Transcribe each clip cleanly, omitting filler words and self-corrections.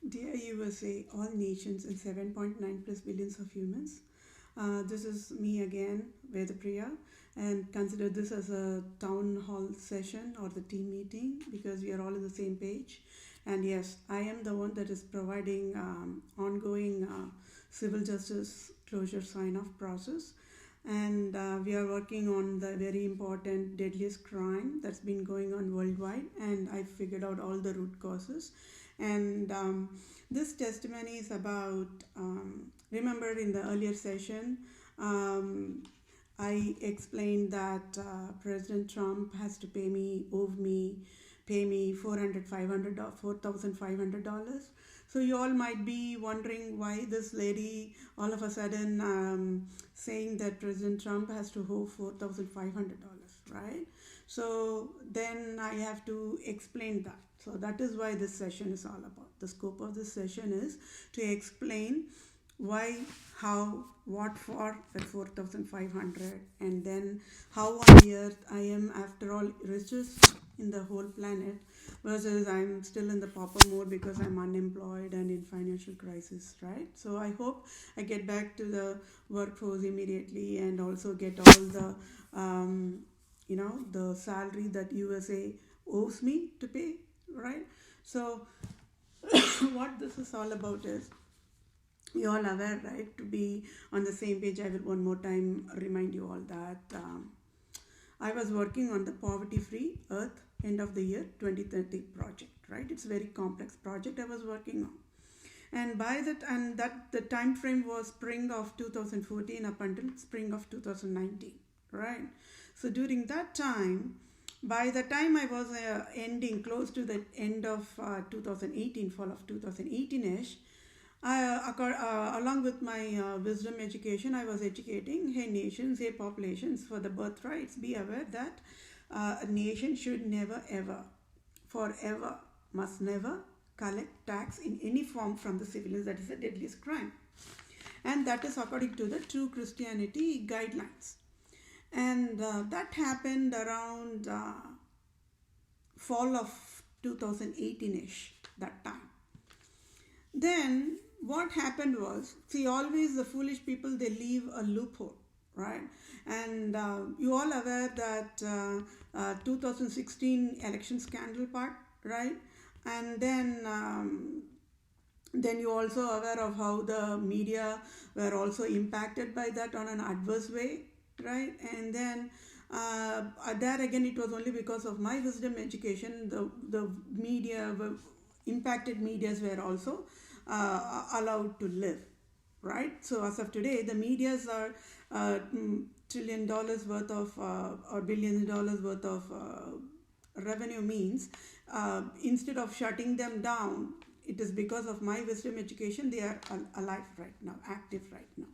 Dear USA, all nations and 7.9 plus billions of humans. This is me again, Vethapriya, and consider this as a town hall session or the team meeting because we are all on the same page. And yes, I am the one that is providing ongoing civil justice closure sign off process. And we are working on the very important deadliest crime that's been going on worldwide, and I figured out all the root causes. And this testimony is about, remember in the earlier session, um, I explained that President Trump has to pay me $4,500. So you all might be wondering why this lady all of a sudden saying that President Trump has to owe $4,500, right? So then I have to explain that. So that is why this session is all about. The scope of this session is to explain why, how, what for that 4,500, and then how on the earth I am after all richest in the whole planet versus I'm still in the pauper mode because I'm unemployed and in financial crisis, right? So I hope I get back to the workforce immediately and also get all the the salary that USA owes me to pay, right? So what this is all about is, you all aware, right? To be on the same page, I will one more time remind you all that I was working on the Poverty Free Earth End of the Year 2030 project, right? It's a very complex project I was working on. And that the time frame was spring of 2014 up until spring of 2019, right? So during that time, by the time I was ending close to the end of 2018, fall of 2018ish, along with my wisdom education, I was educating, hey nations, hey populations, for the birthrights, be aware that a nation should never ever, forever, must never collect tax in any form from the civilians. That is the deadliest crime. And that is according to the True Christianity guidelines. And that happened around fall of 2018ish, that time. Then what happened was, see, always the foolish people, they leave a loophole, right? And you all aware that 2016 election scandal part, right? And then you also aware of how the media were also impacted by that on an adverse way, right? And then there again, it was only because of my wisdom education, the media were impacted, medias were also allowed to live, right? So as of today, the medias are $1 trillion worth of or $billions worth of revenue means instead of shutting them down, it is because of my wisdom education they are alive right now, active right now.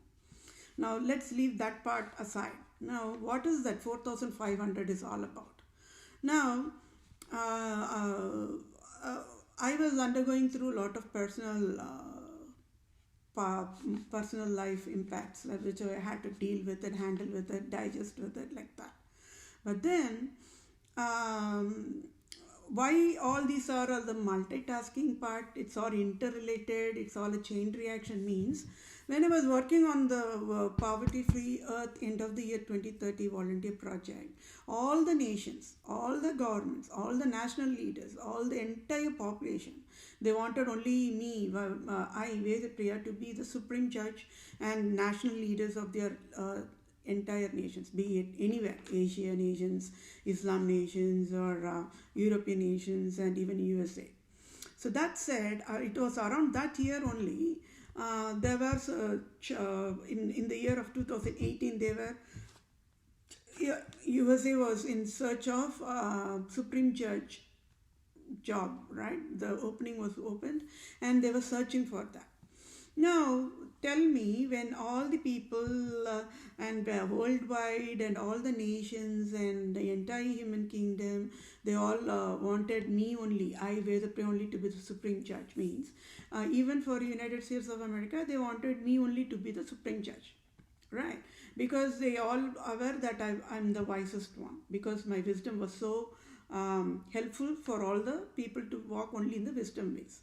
Now let's leave that part aside. Now what is that 4,500 is all about? Now I was undergoing through a lot of personal life impacts which I had to deal with it, handle with it, digest with it, like that. But then why all these are all the multitasking part, it's all interrelated, it's all a chain reaction means, when I was working on the Poverty Free Earth End of the Year 2030 volunteer project, all the nations, all the governments, all the national leaders, all the entire population, they wanted only me, I, Vethapriya, to be the supreme judge and national leaders of their entire nations, be it anywhere, Asian nations, Islam nations, or European nations, and even USA. So that said, it was around that year only, there was in the year of 2018, they were USA was in search of Supreme Judge job, right? The opening was opened and they were searching for that. Now, tell me, when all the people and worldwide and all the nations and the entire human kingdom, they all wanted me only, I, Vethapriya, only to be the Supreme Judge means, even for United States of America, they wanted me only to be the Supreme Judge, right? Because they all aware that I'm the wisest one, because my wisdom was so helpful for all the people to walk only in the wisdom ways.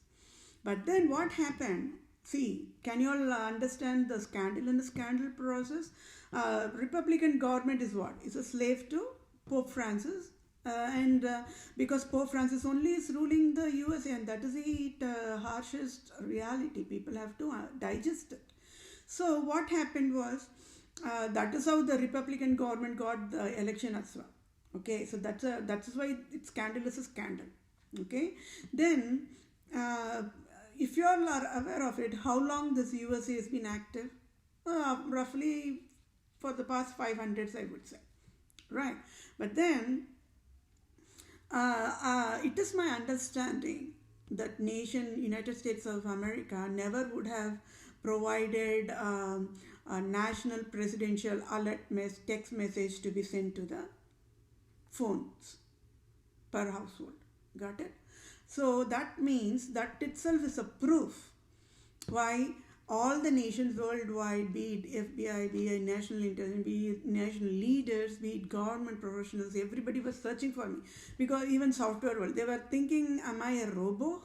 But then what happened? See, can you all understand the scandal in the scandal process? Republican government is what? It's a slave to Pope Francis. And because Pope Francis only is ruling the USA, and that is the harshest reality. People have to digest it. So what happened was, that is how the Republican government got the election as well. Okay, so that's why it's scandal is a scandal. Okay, then if you all are aware of it, how long this USA has been active? Roughly for the past 500s, I would say. Right, but then it is my understanding that United States of America, never would have provided a national presidential alert text message to be sent to the phones per household. Got it? So that means that itself is a proof why all the nations worldwide, be it FBI, be it national intelligence, be it national leaders, be it government professionals, everybody was searching for me. Because even software world, they were thinking, am I a robo?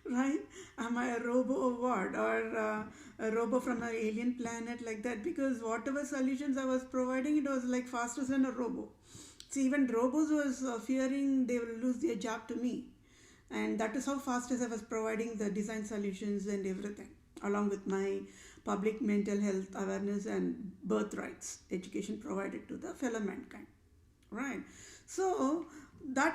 Right? Am I a robo or what? Or a robo from an alien planet, like that? Because whatever solutions I was providing, it was like faster than a robo. See, even robos was fearing they will lose their job to me. And that is how fast as I was providing the design solutions and everything, along with my public mental health awareness and birthrights education provided to the fellow mankind. Right? So that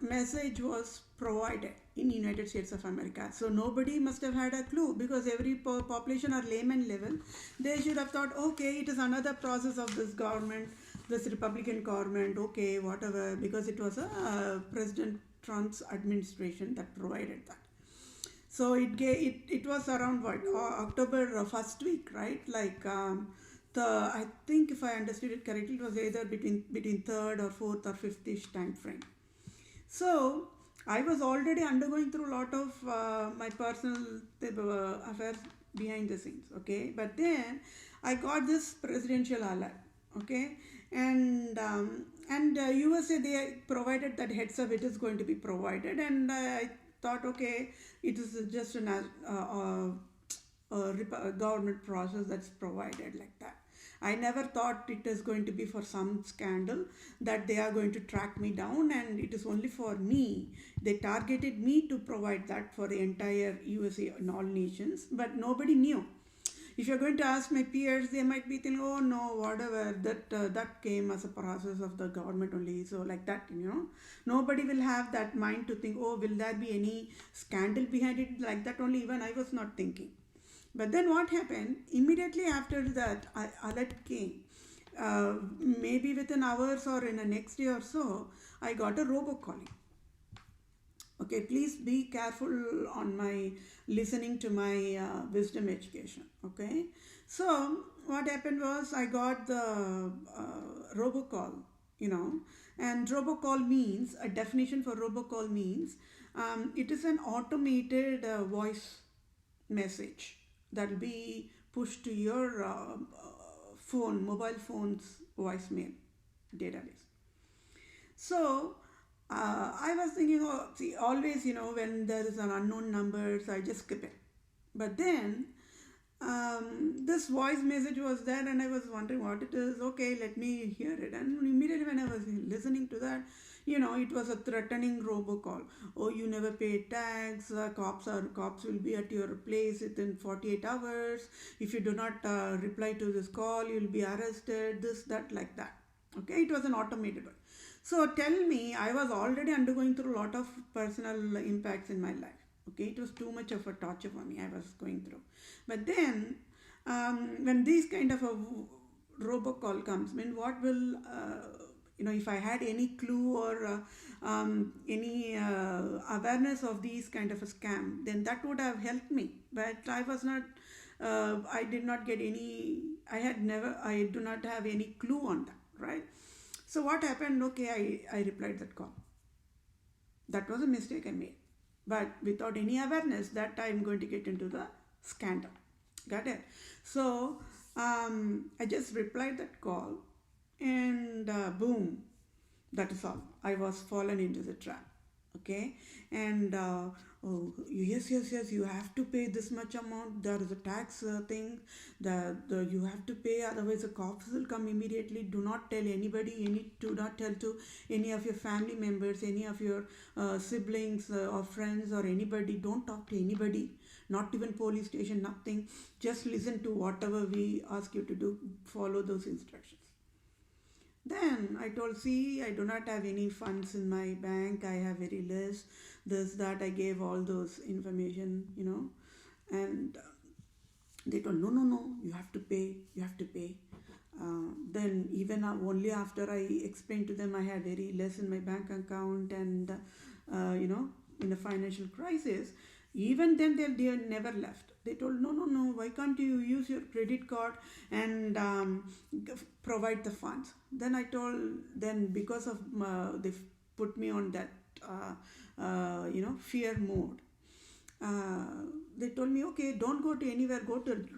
message was provided in United States of America. So nobody must have had a clue, because every population or layman level, they should have thought, okay, it is another process of this government, this Republican government, okay, whatever, because it was a President Trump's administration that provided that. So it was around what, October first week, right? Like I think if I understood it correctly, it was either between third or fourth or fifth-ish time frame. So I was already undergoing through a lot of my personal affairs behind the scenes, okay? But then I got this presidential alert, okay? And USA, they provided that heads up, it is going to be provided, and I thought, okay, it is just a government process that's provided like that. I never thought it is going to be for some scandal that they are going to track me down, and it is only for me. They targeted me to provide that for the entire USA and all nations, but nobody knew. If you're going to ask my peers, they might be thinking, oh no, whatever, that came as a process of the government only. So like that, nobody will have that mind to think, oh, will there be any scandal behind it? Like that only, even I was not thinking. But then what happened, immediately after that alert came, maybe within hours or in the next day or so, I got a robocalling. Okay, please be careful on my listening to my wisdom education. Okay, so what happened was I got the robocall, and robocall means, a definition for robocall means it is an automated voice message that will be pushed to your mobile phone's voicemail database. So I was thinking, always, when there is an unknown number, so I just skip it. But then this voice message was there, and I was wondering what it is. Okay, let me hear it. And immediately when I was listening to that, it was a threatening robocall. Oh, you never pay tax. Cops will be at your place within 48 hours. If you do not reply to this call, you'll be arrested. This, that, like that. Okay, it was an automated one. So tell me, I was already undergoing through a lot of personal impacts in my life. Okay, it was too much of a torture for me I was going through. But then, when this kind of a robocall comes, what will, if I had any clue or any awareness of these kind of a scam, then that would have helped me. But I was not, I did not get any, I do not have any clue on that, right? So what happened? Okay, I replied that call. That was a mistake I made. But without any awareness that I'm going to get into the scandal. Got it? So I just replied that call, and boom, that is all. I was fallen into the trap. Okay? And oh, yes, yes, yes, you have to pay this much amount. There is a tax thing that you have to pay, otherwise the cops will come immediately. Do not tell anybody, do not tell to any of your family members, any of your siblings or friends or anybody. Don't talk to anybody, not even police station, nothing. Just listen to whatever we ask you to do, follow those instructions. Then I told, see, I do not have any funds in my bank. I have very less. This, that. I gave all those information, and they told, no, no, no, you have to pay. You have to pay. Then even only after I explained to them I had very less in my bank account and, in a financial crisis, even then they never left. They told, no, no, no, why can't you use your credit card and provide the funds? Then I told, then because of they put me on that, fear mode. They told me, okay, don't go to anywhere,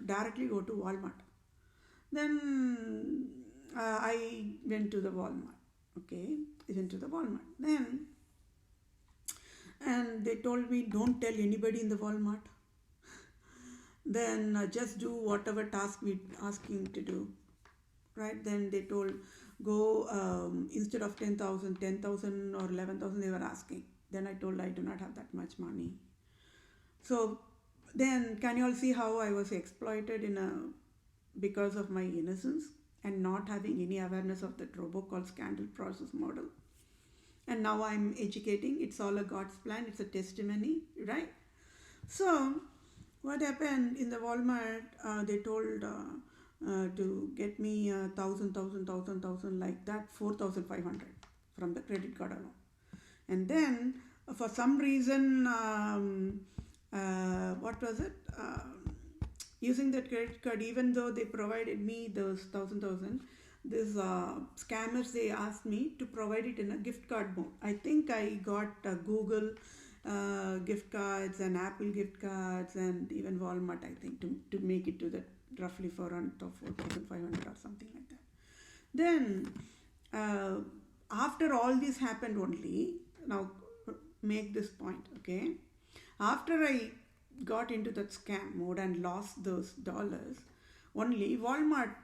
directly go to Walmart. Then I went to the Walmart. Okay, I went to the Walmart. And they told me, don't tell anybody in the Walmart. Then just do whatever task we asking to do. Right? Then they told, go instead of 10,000 or 11,000 they were asking. Then I told, I do not have that much money. So then can you all see how I was exploited because of my innocence and not having any awareness of that robocall scandal process model? And now I'm educating. It's all a God's plan. It's a testimony, right? So what happened in the Walmart, they told to get me 1,000 like that, 4,500 from the credit card alone. And then for some reason, what was it? Using that credit card, even though they provided me those 1,000, these scammers, they asked me to provide it in a gift card mode. I think I got Google gift cards and Apple gift cards and even Walmart, I think, to make it to that roughly for around 4,500 or something like that. Then after all this happened only, now make this point, okay? After I got into that scam mode and lost those dollars, only Walmart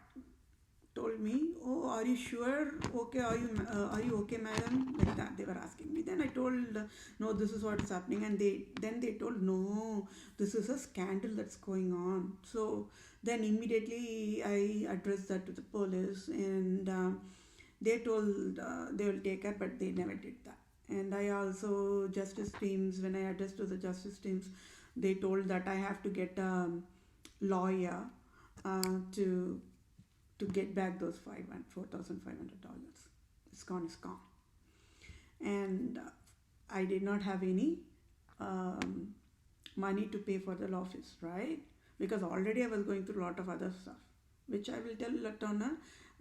told me, oh, are you sure? Okay, are you okay, madam? Like that, they were asking me. Then I told, no, this is what is happening. And they told, no, this is a scandal that's going on. So then immediately I addressed that to the police, and they told they will take care, but they never did that. And I also, justice teams, when I addressed to the justice teams, they told that I have to get a lawyer to get back those $4,500. It's gone. And I did not have any money to pay for the law fees, right? Because already I was going through a lot of other stuff, which I will tell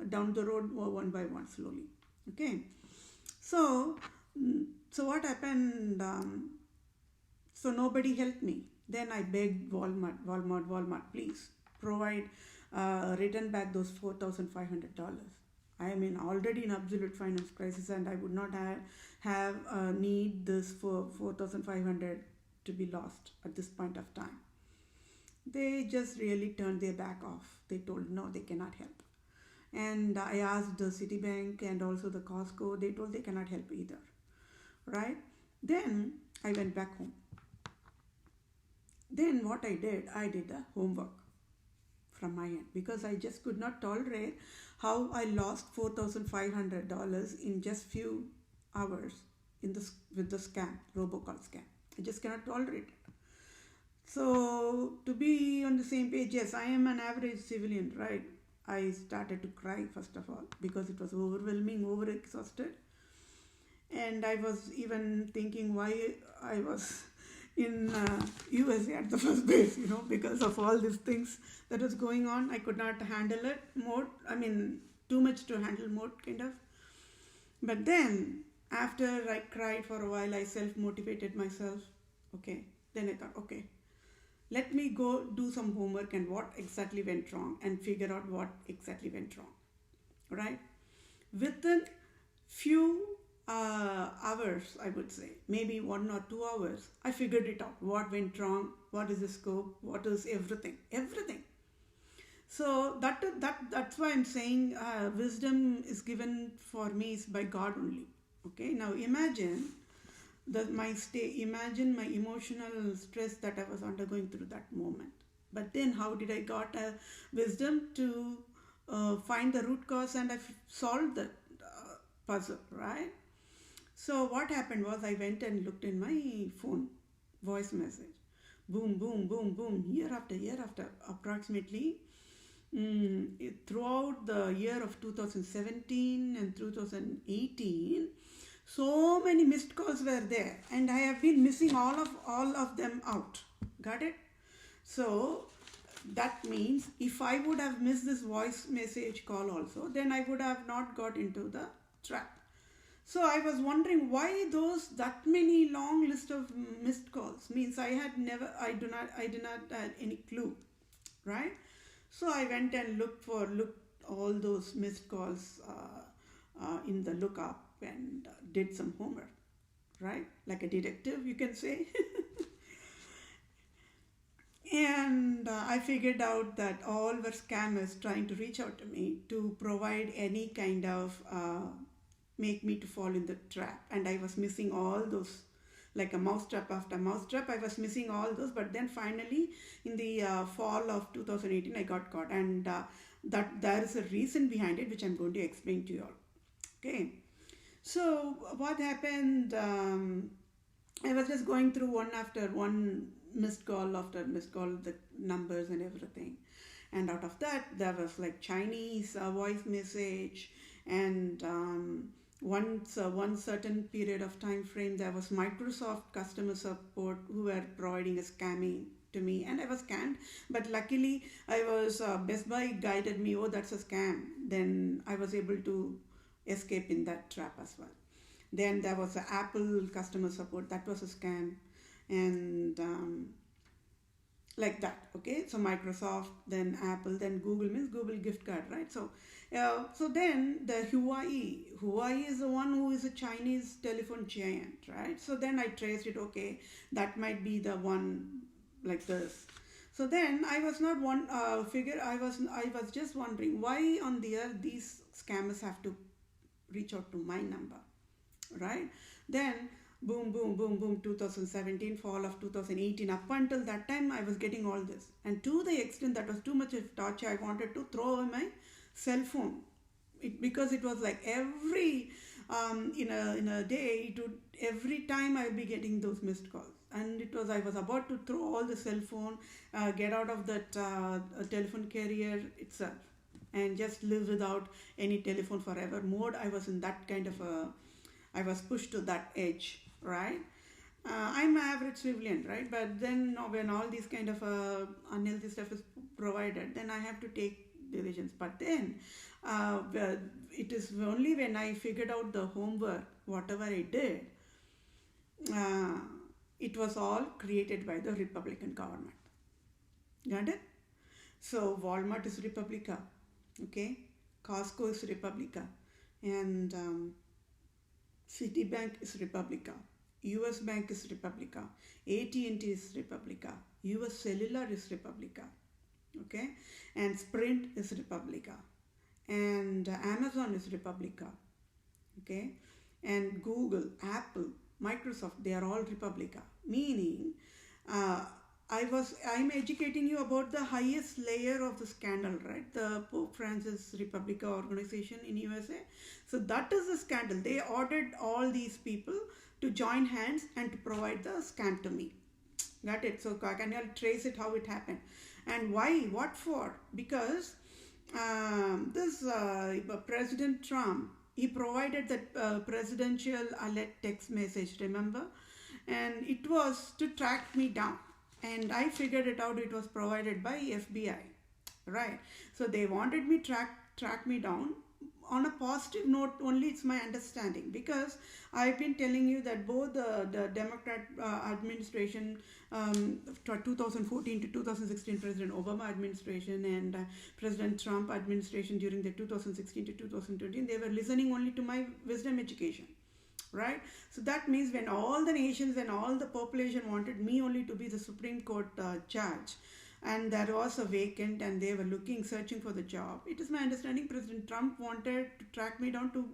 down the road one by one slowly. Okay. So what happened? So nobody helped me. Then I begged Walmart, please provide, return back those $4,500. I am already in absolute finance crisis, and I would not have need this for 4,500 to be lost at this point of time. They just really turned their back off. They told no, they cannot help. And I asked the Citibank and also the Costco. They told they cannot help either. Right? Then I went back home. Then what I did the homework from my end, because I just could not tolerate how I lost $4,500 in just few hours with the scam, robocall scam. I just cannot tolerate it. So to be on the same page, yes, I am an average civilian, right? I started to cry first of all because it was overwhelming, overexhausted. And I was even thinking why I was in USA at the first place, because of all these things that was going on. I could not handle it more. Too much to handle more, kind of. But then, after I cried for a while, I self-motivated myself. Okay. Then I thought, okay, let me go do some homework and what exactly went wrong and figure out what exactly went wrong. Right? Within few hours, I would say, maybe 1 or 2 hours, I figured it out. What went wrong? What is the scope? What is everything? Everything. So that's why I'm saying wisdom is given for me is by God only. Okay. Now imagine my state. Imagine my emotional stress that I was undergoing through that moment. But then, how did I got a wisdom to find the root cause and I solved the puzzle, right? So what happened was I went and looked in my phone, voice message. Boom, boom, boom, boom, year after, approximately throughout the year of 2017 and 2018, so many missed calls were there, and I have been missing all of them out. Got it? So that means if I would have missed this voice message call also, then I would have not got into the trap. So I was wondering why that many long list of missed calls. Means I did not have any clue, right? So I went and looked all those missed calls in the lookup and did some homework, right? Like a detective, you can say. And I figured out that all were scammers trying to reach out to me to provide any kind of make me to fall in the trap. And I was missing all those, like a mousetrap after mousetrap. I was missing all those, but then finally in the fall of 2018, I got caught. And that there is a reason behind it, which I'm going to explain to you all. Okay. So what happened, I was just going through one after one, missed call after missed call, the numbers and everything. And out of that, there was like Chinese voice message, and one certain period of time frame, there was Microsoft customer support who were providing a scamming to me, and I was scammed. But luckily, I was Best Buy guided me. Oh, that's a scam. Then I was able to escape in that trap as well. Then there was the Apple customer support. That was a scam. And like that. Okay, so Microsoft, then Apple, then Google, means Google gift card, right? So then the Huawei is the one who is a Chinese telephone giant, right? So then I traced it. Okay, that might be the one like this. So then I was not one I was just wondering why on the earth these scammers have to reach out to my number, right? Then boom, boom, boom, boom, 2017, fall of 2018. Up until that time, I was getting all this. And to the extent that was too much of torture, I wanted to throw away my cell phone. Because it was like every, in a day, every time I would be getting those missed calls. And I was about to throw all the cell phone, get out of that telephone carrier itself, and just live without any telephone forever mode. I was in that kind of I was pushed to that edge, right? I'm an average civilian, right? But then when all these kind of unhealthy stuff is provided, then I have to take decisions. But then it is only when I figured out the homework, whatever I did, it was all created by the Republican government. Got it? So Walmart is Republica, okay? Costco is Republica, and Citibank is Republica, US Bank is Republica, AT&T is Republica, US Cellular is Republica, okay? And Sprint is Republica, and Amazon is Republica, okay? And Google, Apple, Microsoft, they are all Republica, meaning I'm educating you about the highest layer of the scandal, right? The Pope Francis Republica organization in USA. So that is the scandal. They ordered all these people to join hands and to provide the scam to me. Got it? So can you trace it how it happened? And why? What for? Because this President Trump, he provided that presidential alert text message, remember? And it was to track me down. And I figured it out, it was provided by FBI, right? So they wanted me track me down. On a positive note only, it's my understanding, because I've been telling you that both the Democrat administration, 2014 to 2016 President Obama administration, and President Trump administration during the 2016 to 2020, they were listening only to my wisdom education. right? So that means when all the nations and all the population wanted me only to be the Supreme Court judge, and there was a vacant and they were searching for the job, it is my understanding President Trump wanted to track me down to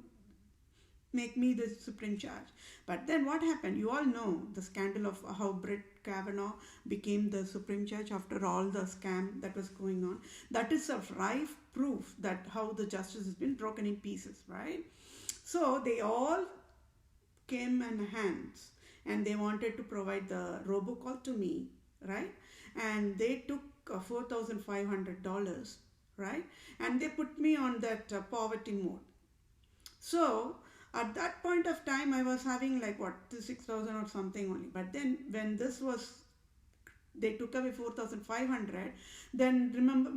make me the Supreme Judge. But then what happened? You all know the scandal of how Brett Kavanaugh became the Supreme Judge after all the scam that was going on. That is a rife proof that how the justice has been broken in pieces, right? So they all came in hands and they wanted to provide the robocall to me, right? And they took $4,500, right? And they put me on that poverty mode. So at that point of time, I was having like what, 6,000 or something only. But then when this was, they took away 4,500, then remember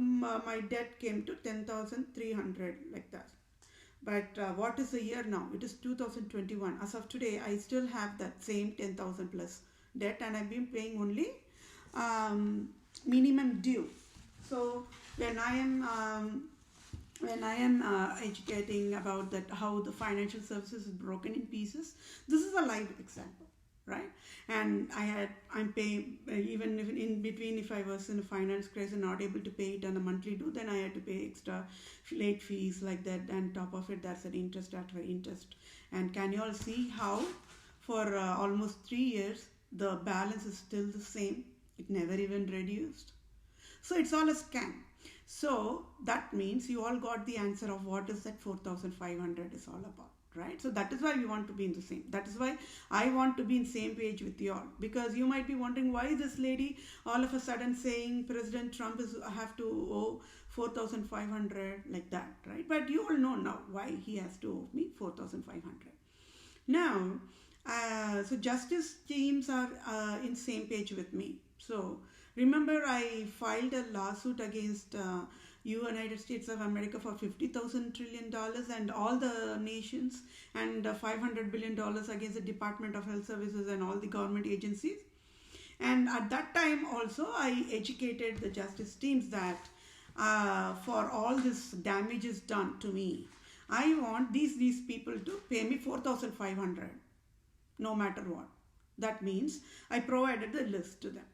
my debt came to 10,300 like that. But what is the year now? It is 2021. As of today, I still have that same 10,000 plus debt, and I've been paying only minimum due. So when I am educating about that how the financial services is broken in pieces, this is a live example, right? And I'm paying, even if in between, if I was in a finance crisis and not able to pay it on a monthly due, then I had to pay extra late fees like that, and top of it there's an interest after interest. And can you all see how for almost 3 years the balance is still the same? It never even reduced. So it's all a scam. So that means you all got the answer of what is that 4,500 is all about, right? So that is why we want to be in the same. That is why I want to be in the same page with you all, because you might be wondering why this lady all of a sudden saying President Trump is have to owe 4,500 like that, right? But you all know now why he has to owe me 4,500. Now, so justice teams are in same page with me. So remember, I filed a lawsuit against United States of America for $50,000 trillion and all the nations, and $500 billion against the Department of Health Services and all the government agencies. And at that time also, I educated the justice teams that for all this damages done to me, I want these people to pay me 4,500 no matter what. That means I provided the list to them,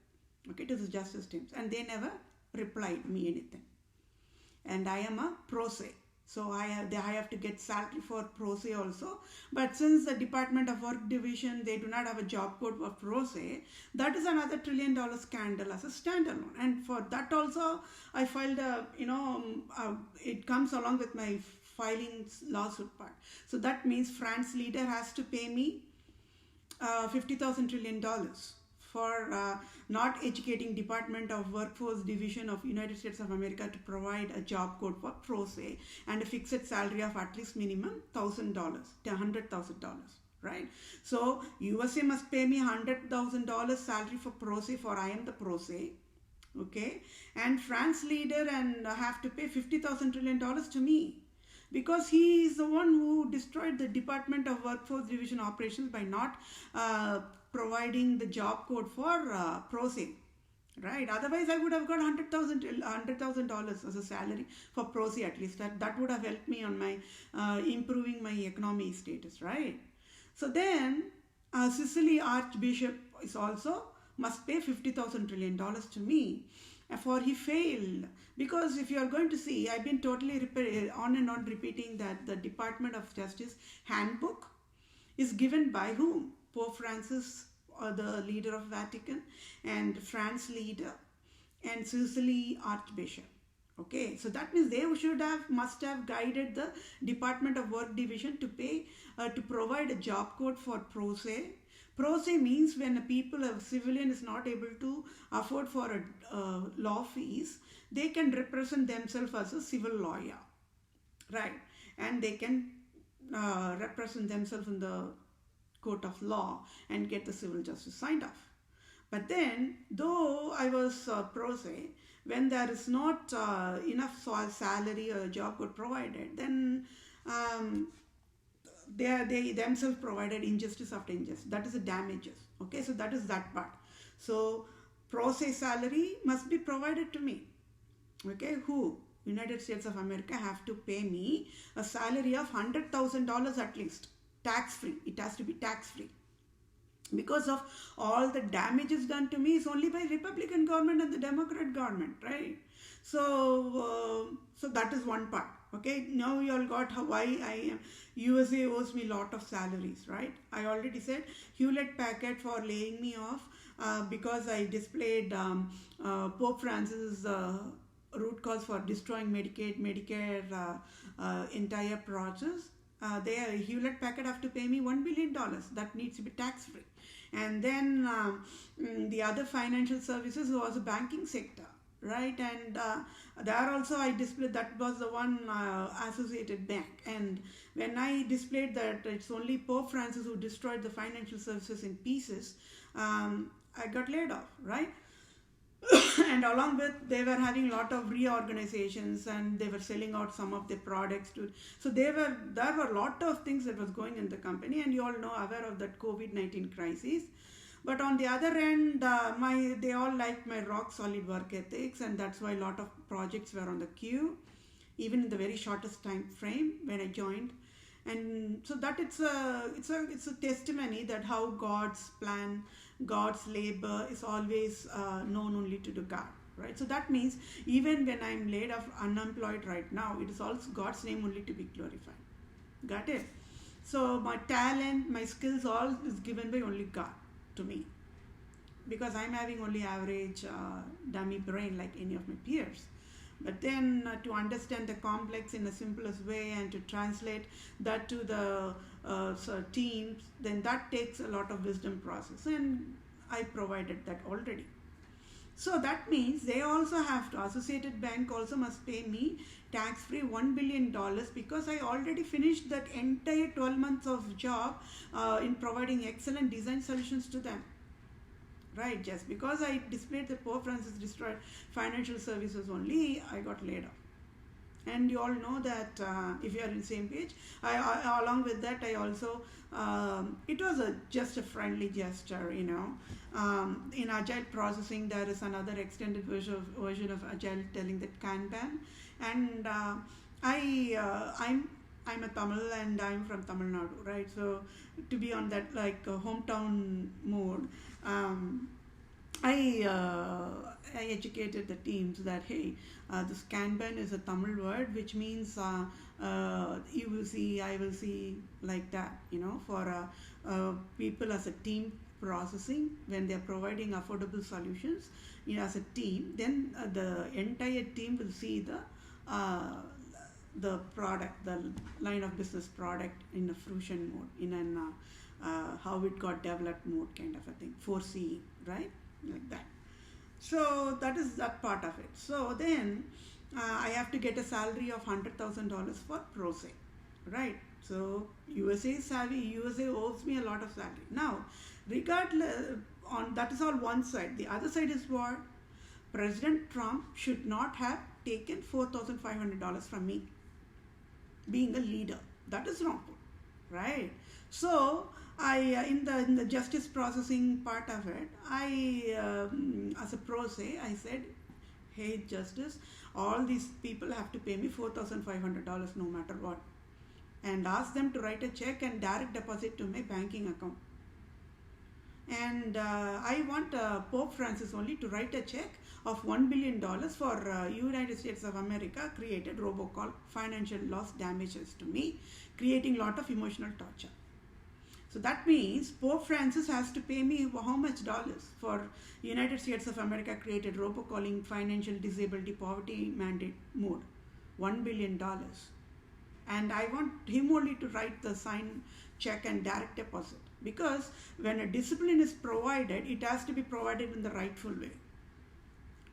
okay, to the justice teams, and they never replied me anything. And I am a pro se, so I have to get salary for pro se also. But since the Department of Work Division, they do not have a job code for pro se, that is another $1 trillion scandal as a standalone. And for that also, I filed it comes along with my filing lawsuit part. So that means France leader has to pay me $50,000 trillion for not educating Department of Workforce Division of United States of America to provide a job code for pro se and a fixed salary of at least minimum $1,000, $100,000, right? So USA must pay me $100,000 salary for pro se, for I am the pro se, okay? And France leader and have to pay $50,000 trillion to me, because he is the one who destroyed the Department of Workforce Division operations by not providing the job code for pro se, right? Otherwise, I would have got $100,000 as a salary for pro se at least. That would have helped me on my improving my economy status, right? So then, Sicily Archbishop is also must pay $50,000 trillion to me. For he failed, because if you are going to see, I've been totally on and on repeating that the Department of Justice handbook is given by whom? Pope Francis, the leader of Vatican, and France leader, and Sicily Archbishop. Okay, so that means they must have guided the Department of Work Division to pay to provide a job code for pro se. Pro se means when a civilian is not able to afford for law fees, they can represent themselves as a civil lawyer, right? And they can represent themselves in the court of law and get the civil justice signed off. But then, though I was pro se, when there is not enough salary or job code provided, then they themselves provided injustice after injustice. That is the damages. Okay, so that is that part. So pro se salary must be provided to me. Okay, who? United States of America have to pay me a salary of $100,000 at least, tax-free. It has to be tax-free. Because of all the damages done to me is only by Republican government and the Democrat government, right? So that is one part. Okay, now you all got why I am. USA owes me lot of salaries, right? I already said Hewlett Packard for laying me off because I displayed Pope Francis's root cause for destroying Medicare entire process. Hewlett Packard have to pay me $1 billion. That needs to be tax free. And then the other financial services was a banking sector, right? And there also I displayed, that was the one Associated Bank. And when I displayed that it's only Pope Francis who destroyed the financial services in pieces, I got laid off, right? And along with, they were having a lot of reorganizations and they were selling out some of their products to, so there were a lot of things that was going in the company, and you all know, aware of that COVID-19 crisis. But on the other end, they all liked my rock solid work ethics, and that's why a lot of projects were on the queue, even in the very shortest time frame when I joined. And so that it's a testimony that how God's plan, God's labor is always known only to the God, right? So that means even when I'm laid off, unemployed right now, it is also God's name only to be glorified. Got it? So my talent, my skills, all is given by only God to me, because I'm having only average dummy brain like any of my peers. But then to understand the complex in the simplest way and to translate that to the teams, then that takes a lot of wisdom process, and I provided that already. So that means they also have to, Associated Bank also must pay me tax-free $1 billion because I already finished that entire 12 months of job in providing excellent design solutions to them. Right, just because I displayed that Pope Francis destroyed financial services only, I got laid off. And you all know that if you are in the same page, along with that, I also, it was just a friendly gesture, you know. In Agile processing, there is another extended version of Agile telling that Kanban. And I'm a Tamil and I'm from Tamil Nadu, right? So to be on that like hometown mode, I educated the teams that, hey, this Kanban is a Tamil word, which means you will see, I will see, like that, you know, for people as a team processing, when they're providing affordable solutions, you know, as a team, then the entire team will see the product, the line of business product in a fruition mode, in an how it got developed mode kind of a thing, foreseeing, right? Like that. So that is that part of it. So then I have to get a salary of $100,000 for processing, right? So USA is savvy, USA owes me a lot of salary. Now, regardless, on that is all one side. The other side is what? President Trump should not have taken $4,500 from me, being a leader. That is wrong, right? So I in the justice processing part of it, I as a pro se, I said, hey justice, all these people have to pay me $4,500 no matter what, and ask them to write a check and direct deposit to my banking account. And I want Pope Francis only to write a check of $1 billion for United States of America created robocall financial loss damages to me, creating a lot of emotional torture. So that means Pope Francis has to pay me how much dollars for United States of America created robocalling financial disability poverty mandate mode? $1 billion. And I want him only to write the sign check and direct deposit. Because when a discipline is provided, it has to be provided in the rightful way.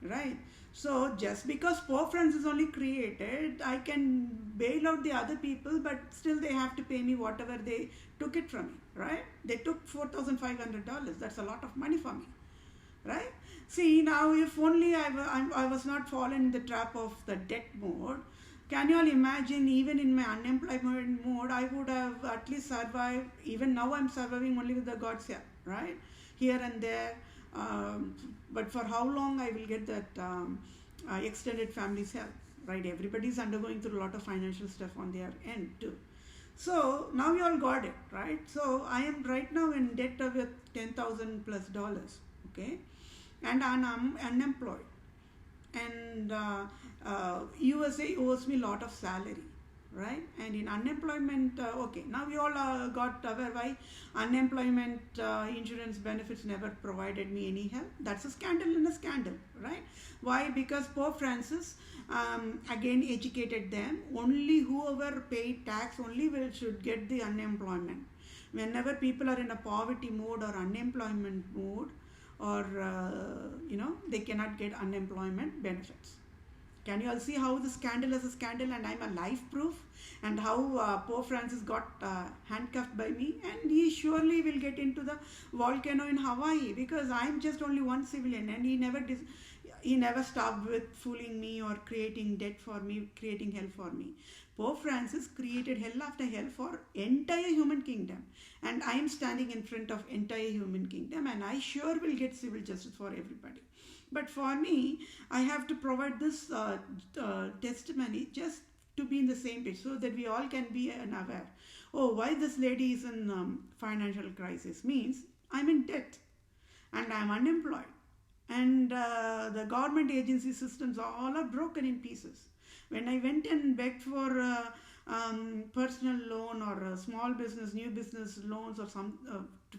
Right? So just because Pope Francis only created, I can bail out the other people, but still they have to pay me whatever they took it from me, right? They took $4,500. That's a lot of money for me, right? See, now if only I was not fallen in the trap of the debt mode, can you all imagine, even in my unemployment mode, I would have at least survived. Even now I'm surviving only with the God's help, right? Here and there. But for how long I will get that extended family's help, right? Everybody's undergoing through a lot of financial stuff on their end too. So now we all got it, right? So I am right now in debt of $10,000+, okay, and I'm unemployed, and USA owes me a lot of salary, right? And in unemployment, okay, now we all got aware why unemployment insurance benefits never provided me any help. That's a scandal in a scandal, right? Why? Because Pope Francis again educated them. Only whoever paid tax only should get the unemployment. Whenever people are in a poverty mode or unemployment mode, or they cannot get unemployment benefits. Can you all see how the scandal is a scandal, and I'm a life proof, and how Pope Francis got handcuffed by me, and he surely will get into the volcano in Hawaii, because I'm just only one civilian, and he never stopped with fooling me or creating debt for me, creating hell for me. Pope Francis created hell after hell for entire human kingdom, and I am standing in front of entire human kingdom, and I sure will get civil justice for everybody. But for me, I have to provide this testimony just to be in the same page, so that we all can be aware. Oh, why this lady is in financial crisis means I'm in debt and I'm unemployed, and the government agency systems all are broken in pieces. When I went and begged for personal loan or small business, new business loans, or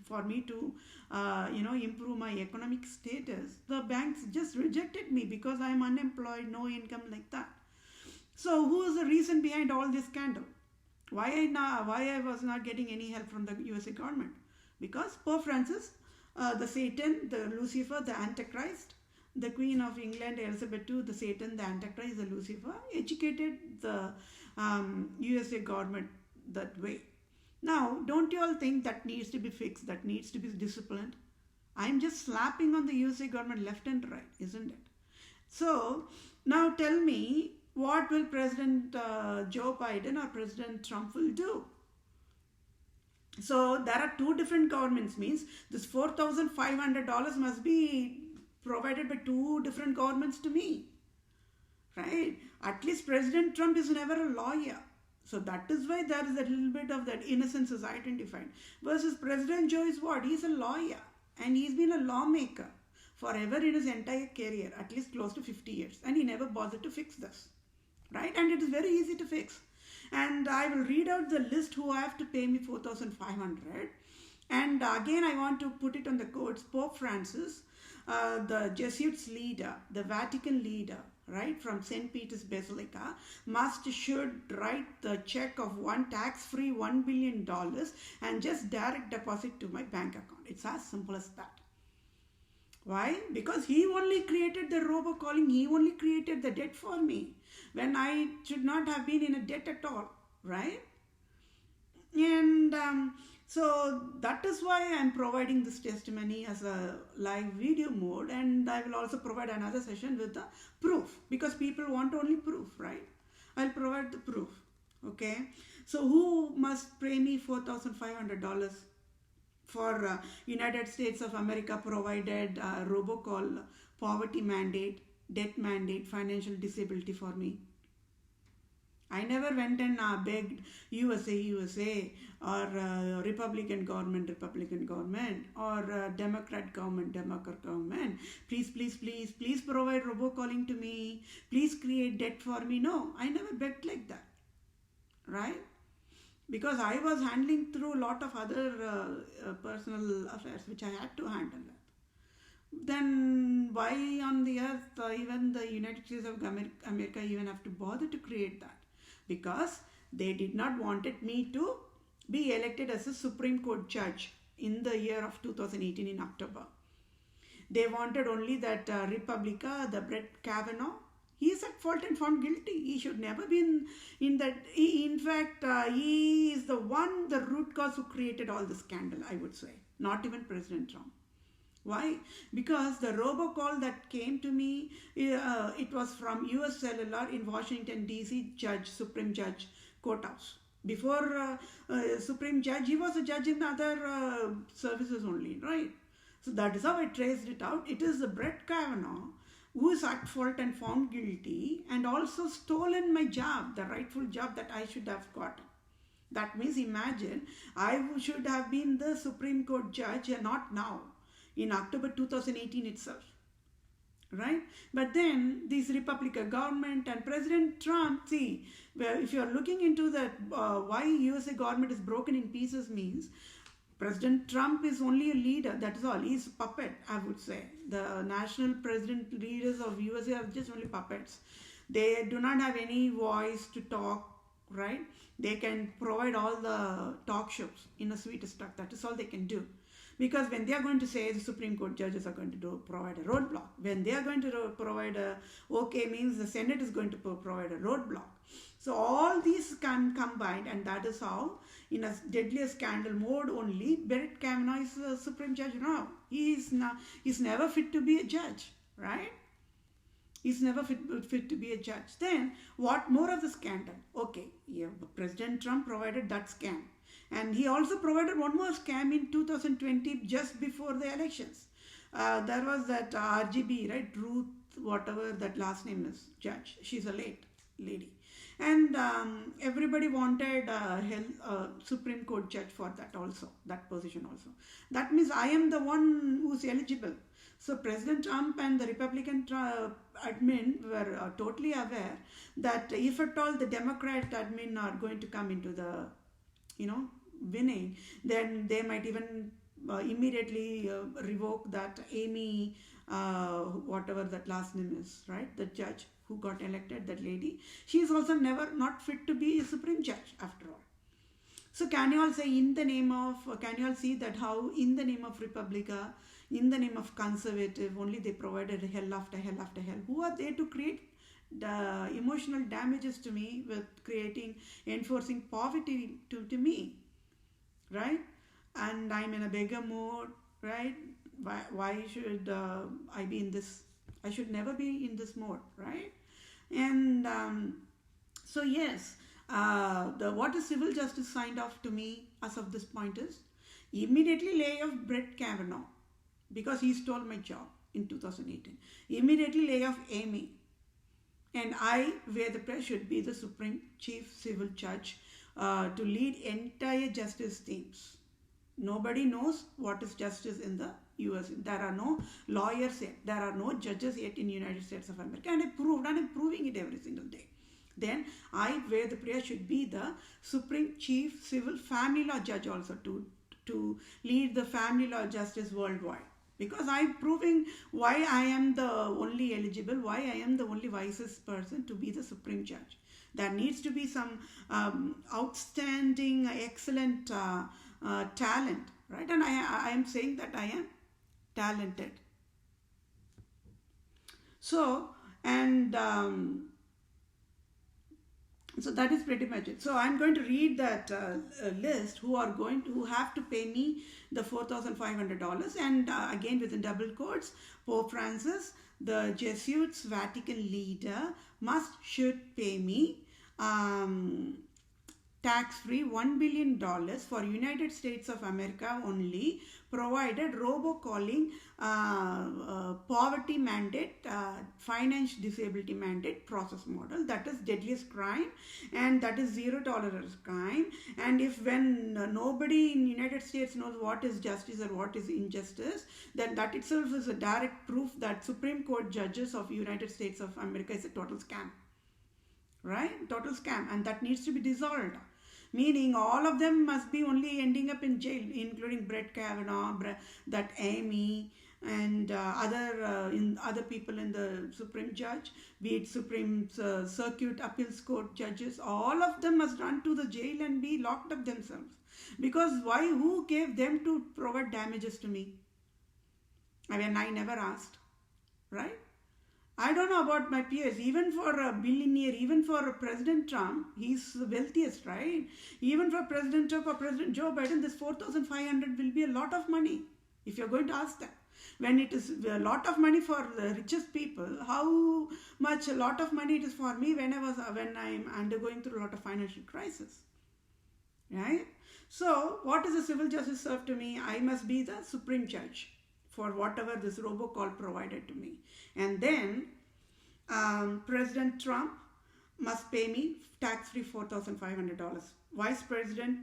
for me to improve my economic status, the banks just rejected me because I am unemployed, no income, like that. So who is the reason behind all this scandal? Why I was not getting any help from the USA government? Because Pope Francis, the Satan, the Lucifer, the Antichrist, the Queen of England, Elizabeth II, the Satan, the Antichrist, the Lucifer, educated the USA government that way. Now, don't you all think that needs to be fixed, that needs to be disciplined? I'm just slapping on the USA government left and right, isn't it? So, now tell me, what will President Joe Biden or President Trump will do? So, there are two different governments, means this $4,500 must be provided by two different governments to me, right? At least President Trump is never a lawyer. So that is why there is a little bit of that innocence is identified. Versus President Joe is what? He's a lawyer, and he's been a lawmaker forever in his entire career, at least close to 50 years. And he never bothered to fix this, right? And it is very easy to fix. And I will read out the list who have to pay me $4,500. And again, I want to put it on the quotes. Pope Francis, the Jesuits leader, the Vatican leader, right, from St. Peter's Basilica, should write the check of one tax-free $1 billion and just direct deposit to my bank account. It's as simple as that. Why? Because he only created the robocalling, he only created the debt for me, when I should not have been in a debt at all, right? And so that is why I'm providing this testimony as a live video mode, and I will also provide another session with the proof, because people want only proof, right? I'll provide the proof, okay? So who must pay me $4,500 for United States of America provided robocall, poverty mandate, debt mandate, financial disability for me? I never went and begged USA, or Republican government, or Democrat government, please provide robocalling to me, please create debt for me. No, I never begged like that, right? Because I was handling through a lot of other personal affairs which I had to handle. Then why on the earth even the United States of America even have to bother to create that? Because they did not wanted me to be elected as a Supreme Court judge in the year of 2018 in October. They wanted only that REPUBLICA, the Brett Kavanaugh, he is at fault and found guilty. He should never be in that. In fact, he is the root cause who created all the scandal, I would say. Not even President Trump. Why? Because the robocall that came to me, it was from US Cellular in Washington, D.C. Supreme Judge Courthouse. Before Supreme Judge, he was a judge in other services only, right? So that is how I traced it out. It is the Brett Kavanaugh who is at fault and found guilty, and also stolen my job, the rightful job that I should have gotten. That means imagine, should have been the Supreme Court judge, not now, in October 2018 itself. Right? But then this Republican government and President Trump, see, if you are looking into that, why USA government is broken in pieces means President Trump is only a leader, that is all. He's a puppet, I would say. The national president leaders of USA are just only puppets. They do not have any voice to talk, right? They can provide all the talk shows in a sweetest talk. That is all they can do. Because when they are going to say, the Supreme Court judges are going to provide a roadblock. When they are going to provide a okay means the Senate is going to provide a roadblock. So all these can combine, and that is how, in a deadlier scandal mode only, Brett Kavanaugh is a Supreme Judge now. He's never fit to be a judge, right? He's never fit to be a judge. Then, what more of the scandal? Okay, yeah, President Trump provided that scam. And he also provided one more scam in 2020, just before the elections. There was that RGB, right? Ruth, whatever that last name is, judge. She's a late lady. And everybody wanted a Supreme Court judge for that also, that position also. That means I am the one who's eligible. So President Trump and the Republican admin were totally aware that if at all the Democrat admin are going to come into the, winning, then they might even immediately revoke that Amy, whatever that last name is, right? The judge who got elected, that lady. She is also not fit to be a Supreme Judge after all. So can you all say can you all see that how in the name of Republica, in the name of conservative, only they provided hell after hell after hell. Who are they to create the emotional damages to me with enforcing poverty to me, right? And I'm in a beggar mode, right? Why should I be in this? I should never be in this mode, right? And so yes, what is civil justice signed off to me as of this point is immediately lay off Brett Kavanaugh because he stole my job in 2018. Immediately lay off Amy. And Vethapriya, should be the Supreme Chief Civil Judge to lead entire justice teams. Nobody knows what is justice in the US. There are no lawyers yet. There are no judges yet in the United States of America. And I'm proving it every single day. Then Vethapriya, should be the Supreme Chief Civil Family Law Judge also to lead the family law justice worldwide. Because I'm proving why I am the only eligible, why I am the only wisest person to be the Supreme Judge. There needs to be some outstanding, excellent talent, right? And I am saying that I am talented. So, so that is pretty much it. So I'm going to read that list who have to pay me the $4,500, and again within double quotes, Pope Francis, the Jesuits Vatican leader should pay me tax-free $1 billion for United States of America only, provided robocalling poverty mandate, financial disability mandate process model. That is deadliest crime, and that is zero tolerance crime. And when nobody in United States knows what is justice or what is injustice, then that itself is a direct proof that Supreme Court judges of United States of America is a total scam. Right? Total scam, and that needs to be dissolved. Meaning all of them must be only ending up in jail, including Brett Kavanaugh, that Amy, and other people in the Supreme Judge, be it Supreme Circuit Appeals Court judges. All of them must run to the jail and be locked up themselves. Because who gave them to provide damages to me? I mean, I never asked, right? I don't know about my peers. Even for a billionaire, even for President Trump, he's the wealthiest, right? Even for President Trump or President Joe Biden, this $4,500 will be a lot of money if you're going to ask them. When it is a lot of money for the richest people, how much a lot of money it is for me when I'm undergoing through a lot of financial crisis, right? So what is the civil justice served to me? I must be the Supreme Judge for whatever this robocall provided to me. And then President Trump must pay me tax-free $4,500. Vice President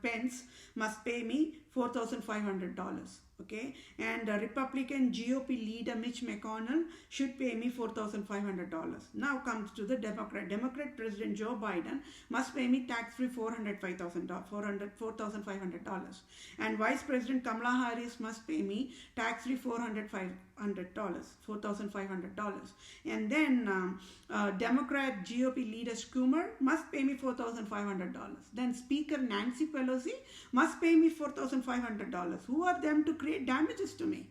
Pence must pay me $4,500. Okay, and Republican GOP leader Mitch McConnell should pay me $4,500. Now comes to the Democrat President Joe Biden must pay me tax-free $4,500, and Vice President Kamala Harris must pay me tax-free $4,500, and then Democrat GOP leader Schumer must pay me $4,500. Then Speaker Nancy Pelosi must pay me $4,500. Who are them to create damages to me?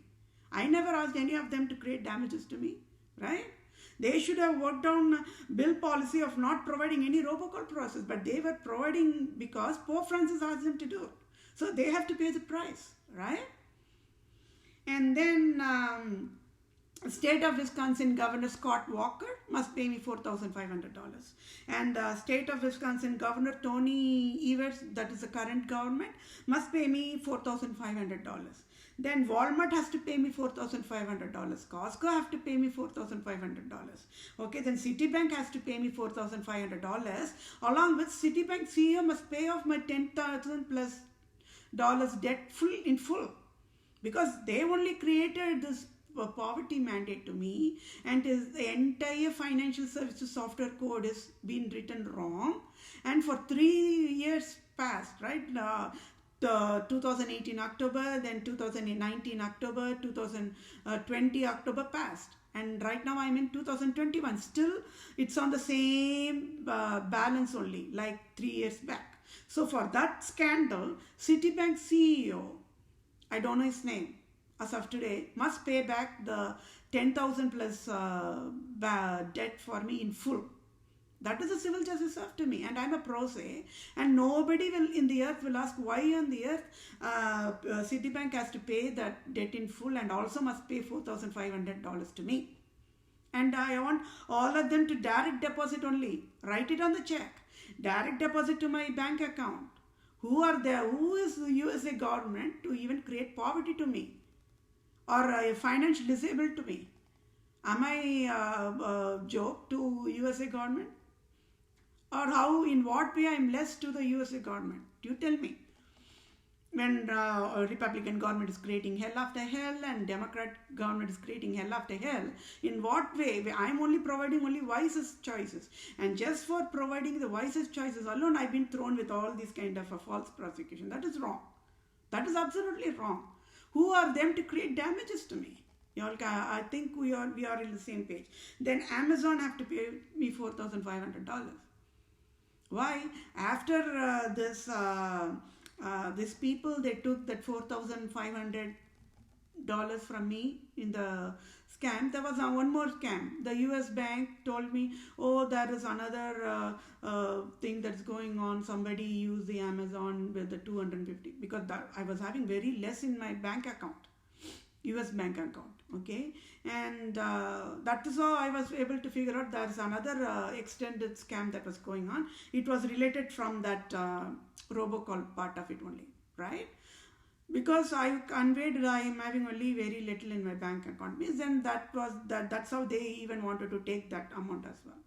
I never asked any of them to create damages to me, right? They should have worked on bill policy of not providing any robocall process, but they were providing because Pope Francis asked them to do it. So they have to pay the price, right? And then State of Wisconsin Governor Scott Walker must pay me $4,500. And State of Wisconsin Governor Tony Evers, that is the current government, must pay me $4,500. Then Walmart has to pay me $4,500. Costco have to pay me $4,500. Okay, then Citibank has to pay me $4,500. Along with Citibank CEO must pay off my $10,000 plus debt in full. Because they only created this poverty mandate to me, and the entire financial services software code is been written wrong, and for 3 years past, right, 2018 October, then 2019 October, 2020 October passed, and right now I'm in 2021. Still it's on the same balance only like 3 years back. So for that scandal, Citibank CEO, I don't know his name as of today, must pay back the 10,000 plus debt for me in full. That is a civil justice after me, and I'm a pro se, and nobody will in the earth will ask why on the earth Citibank has to pay that debt in full and also must pay $4,500 to me. And I want all of them to direct deposit only. Write it on the check. Direct deposit to my bank account. Who are there? Who is the USA government to even create poverty to me or financially disabled to me? Am I a joke to USA government? Or how, in what way I am less to the USA government? You tell me. When a Republican government is creating hell after hell and Democrat government is creating hell after hell, in what way? I am only providing only wisest choices. And just for providing the wisest choices alone, I've been thrown with all these kind of a false prosecution. That is wrong. That is absolutely wrong. Who are them to create damages to me? I think we are in the same page. Then Amazon have to pay me $4,500. Why? After these people, they took that $4,500 from me in the scam. There was one more scam. The US bank told me, oh, there is another thing that's going on. Somebody used the Amazon with the 250 because I was having very less in my bank account. US bank account, okay, and that is how I was able to figure out there's another extended scam that was going on. It was related from that robocall part of it only, right? Because I conveyed I am having only very little in my bank account, then that's how they even wanted to take that amount as well.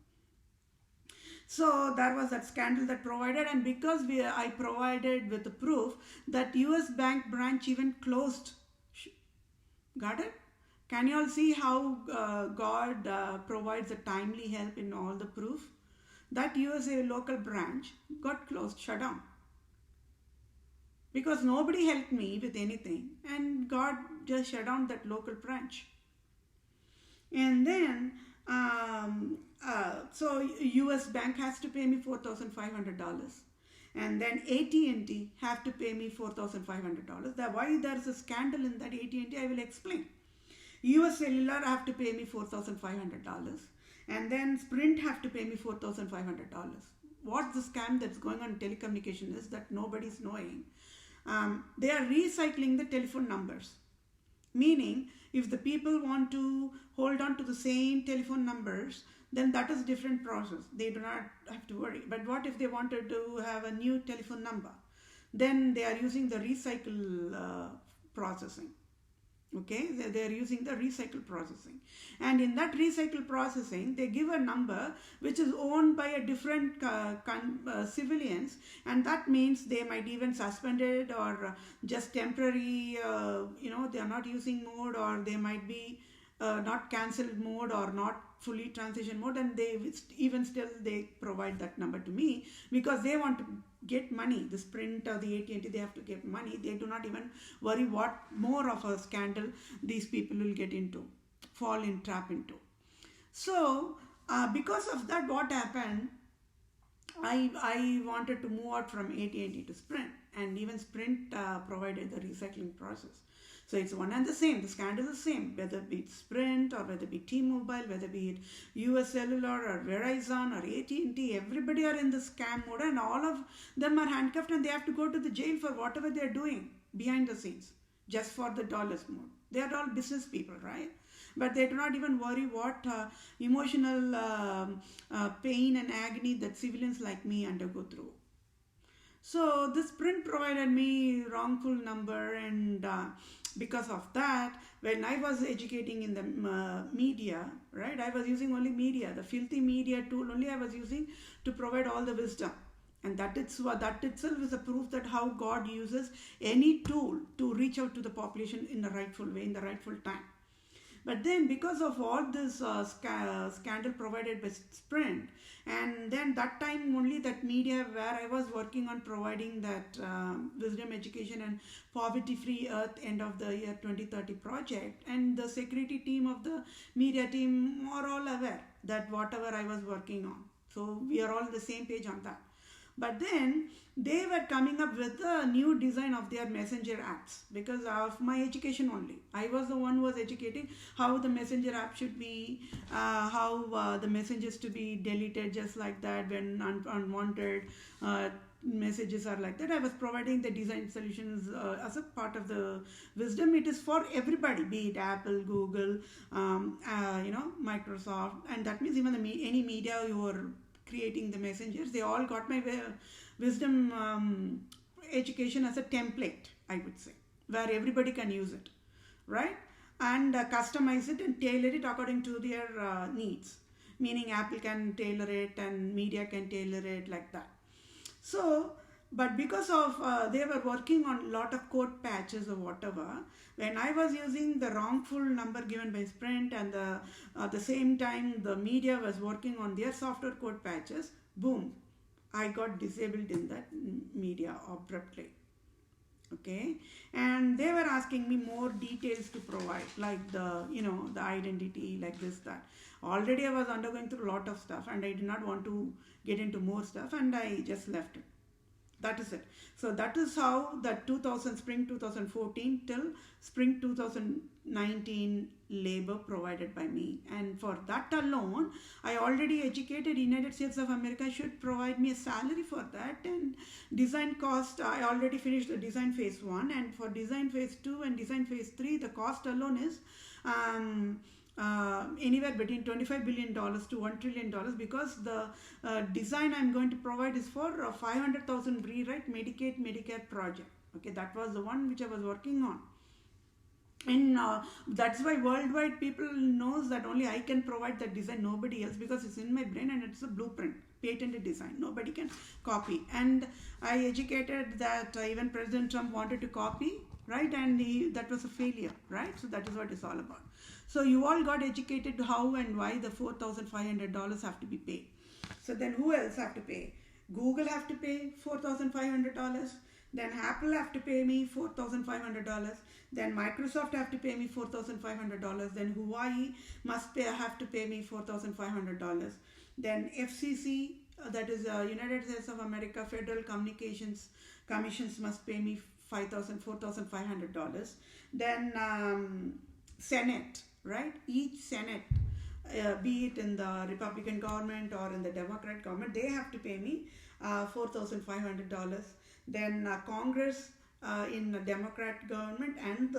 So there was that scandal that provided, and because I provided with the proof that US bank branch even closed. Got it? Can you all see how God provides a timely help in all the proof? That USA local branch got closed, shut down. Because nobody helped me with anything, and God just shut down that local branch. And then, so US bank has to pay me $4,500. And then AT&T have to pay me $4,500. Why there is a scandal in that AT&T, I will explain. US Cellular have to pay me $4,500. And then Sprint have to pay me $4,500. What the scam that's going on in telecommunication is that nobody is knowing. They are recycling the telephone numbers. Meaning, if the people want to hold on to the same telephone numbers, then that is a different process. They do not have to worry. But what if they wanted to have a new telephone number? Then they are using the recycle processing. Okay, they're using the recycle processing, and in that recycle processing they give a number which is owned by a different civilians, and that means they might even suspended or just temporary, they are not using mode, or they might be not cancelled mode or not fully transition mode, and they even still they provide that number to me because they want to get money. The Sprint or the AT&T, they have to get money. They do not even worry what more of a scandal these people will get into, trap into. So because of that, what happened, I wanted to move out from AT&T to Sprint, and even Sprint provided the recycling process. So it's one and the same. The scandal is the same, whether it be Sprint or whether it be T-Mobile, whether it be US Cellular or Verizon or AT&T, everybody are in the scam mode, and all of them are handcuffed, and they have to go to the jail for whatever they're doing behind the scenes, just for the dollars mode. They are all business people, right? But they do not even worry what emotional pain and agony that civilians like me undergo through. So this Sprint provided me wrongful number, and because of that, when I was educating in the media, right, I was using only media, the filthy media tool only I was using to provide all the wisdom. And that itself is a proof that how God uses any tool to reach out to the population in the rightful way, in the rightful time. But then because of all this scandal provided by Sprint, and then that time only that media where I was working on providing that wisdom education and poverty-free earth end of the year 2030 project, and the security team of the media team are all aware that whatever I was working on. So we are all on the same page on that. But then they were coming up with a new design of their messenger apps because of my education only. I was the one who was educating how the messenger app should be, how the messages to be deleted just like that when unwanted messages are like that. I was providing the design solutions as a part of the wisdom. It is for everybody, be it Apple, Google, Microsoft, and that means even any media you are creating the messengers, they all got my wisdom education as a template, I would say, where everybody can use it, right? And customize it and tailor it according to their needs. Meaning Apple can tailor it and media can tailor it like that. So, but because of they were working on a lot of code patches or whatever, when I was using the wrongful number given by Sprint, and at the same time the media was working on their software code patches, boom, I got disabled in that media abruptly. Okay, and they were asking me more details to provide, like the identity, like this, that. Already I was undergoing through a lot of stuff, and I did not want to get into more stuff, and I just left it. That is it. So that is how the spring 2014 till spring 2019 labor provided by me. And for that alone, I already educated United States of America should provide me a salary for that. And design cost, I already finished the design phase 1. And for design phase 2 and design phase 3, the cost alone is anywhere between $25 billion to $1 trillion, because the design I'm going to provide is for a 500,000 rewrite Medicare project. Okay, that was the one which I was working on. And that's why worldwide people knows that only I can provide that design, nobody else, because it's in my brain and it's a blueprint, patented design, nobody can copy. And I educated that even President Trump wanted to copy, right? And that was a failure, right? So that is what it's all about. So you all got educated how and why the $4,500 have to be paid. So then who else have to pay? Google have to pay $4,500. Then Apple have to pay me $4,500. Then Microsoft have to pay me $4,500. Then Hawaii have to pay me $4,500. Then FCC, that is United States of America Federal Communications Commissions, must pay me $4,500. Then Senate, right? Each Senate, be it in the Republican government or in the Democrat government, they have to pay me $4,500. Then Congress in the Democrat government and